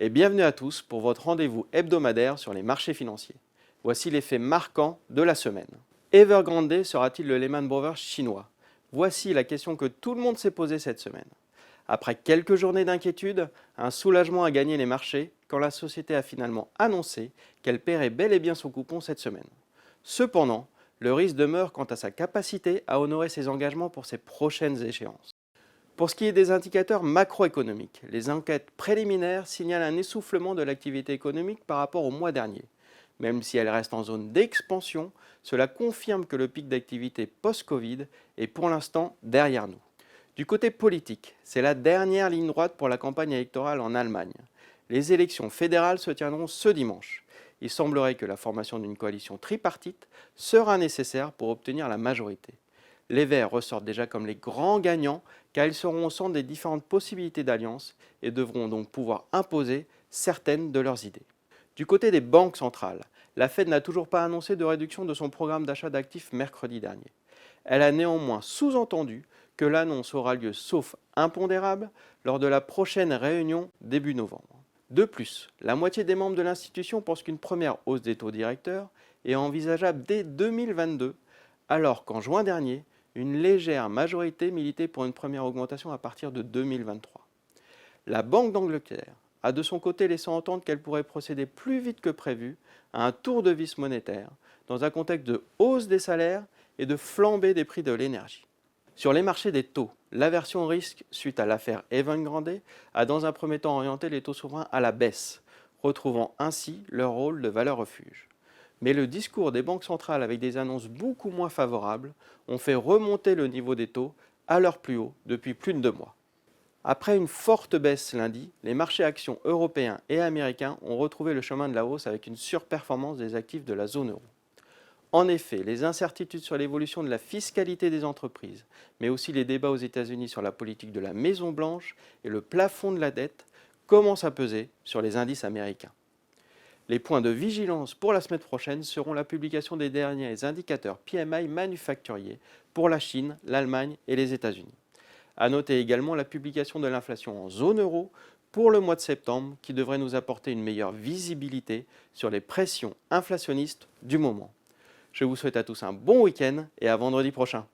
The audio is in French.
et bienvenue à tous pour votre rendez-vous hebdomadaire sur les marchés financiers. Voici les faits marquants de la semaine. Evergrande sera-t-il le Lehman Brothers chinois? Voici la question que tout le monde s'est posée cette semaine. Après quelques journées d'inquiétude, un soulagement a gagné les marchés quand la société a finalement annoncé qu'elle paierait bel et bien son coupon cette semaine. Cependant, le risque demeure quant à sa capacité à honorer ses engagements pour ses prochaines échéances. Pour ce qui est des indicateurs macroéconomiques, les enquêtes préliminaires signalent un essoufflement de l'activité économique par rapport au mois dernier. Même si elle reste en zone d'expansion, cela confirme que le pic d'activité post-Covid est pour l'instant derrière nous. Du côté politique, c'est la dernière ligne droite pour la campagne électorale en Allemagne. Les élections fédérales se tiendront ce dimanche. Il semblerait que la formation d'une coalition tripartite sera nécessaire pour obtenir la majorité. Les Verts ressortent déjà comme les grands gagnants car ils seront au centre des différentes possibilités d'alliance et devront donc pouvoir imposer certaines de leurs idées. Du côté des banques centrales, la Fed n'a toujours pas annoncé de réduction de son programme d'achat d'actifs mercredi dernier. Elle a néanmoins sous-entendu que l'annonce aura lieu sauf impondérable lors de la prochaine réunion début novembre. De plus, la moitié des membres de l'institution pensent qu'une première hausse des taux directeurs est envisageable dès 2022, alors qu'en juin dernier, une légère majorité militait pour une première augmentation à partir de 2023. La Banque d'Angleterre a de son côté laissé entendre qu'elle pourrait procéder plus vite que prévu à un tour de vis monétaire dans un contexte de hausse des salaires et de flambée des prix de l'énergie. Sur les marchés des taux, l'aversion au risque suite à l'affaire Evergrande a dans un premier temps orienté les taux souverains à la baisse, retrouvant ainsi leur rôle de valeur refuge. Mais le discours des banques centrales avec des annonces beaucoup moins favorables ont fait remonter le niveau des taux à leur plus haut depuis plus de 2 mois. Après une forte baisse lundi, les marchés actions européens et américains ont retrouvé le chemin de la hausse avec une surperformance des actifs de la zone euro. En effet, les incertitudes sur l'évolution de la fiscalité des entreprises, mais aussi les débats aux États-Unis sur la politique de la Maison-Blanche et le plafond de la dette commencent à peser sur les indices américains. Les points de vigilance pour la semaine prochaine seront la publication des derniers indicateurs PMI manufacturiers pour la Chine, l'Allemagne et les États-Unis. À noter également la publication de l'inflation en zone euro pour le mois de septembre qui devrait nous apporter une meilleure visibilité sur les pressions inflationnistes du moment. Je vous souhaite à tous un bon week-end et à vendredi prochain.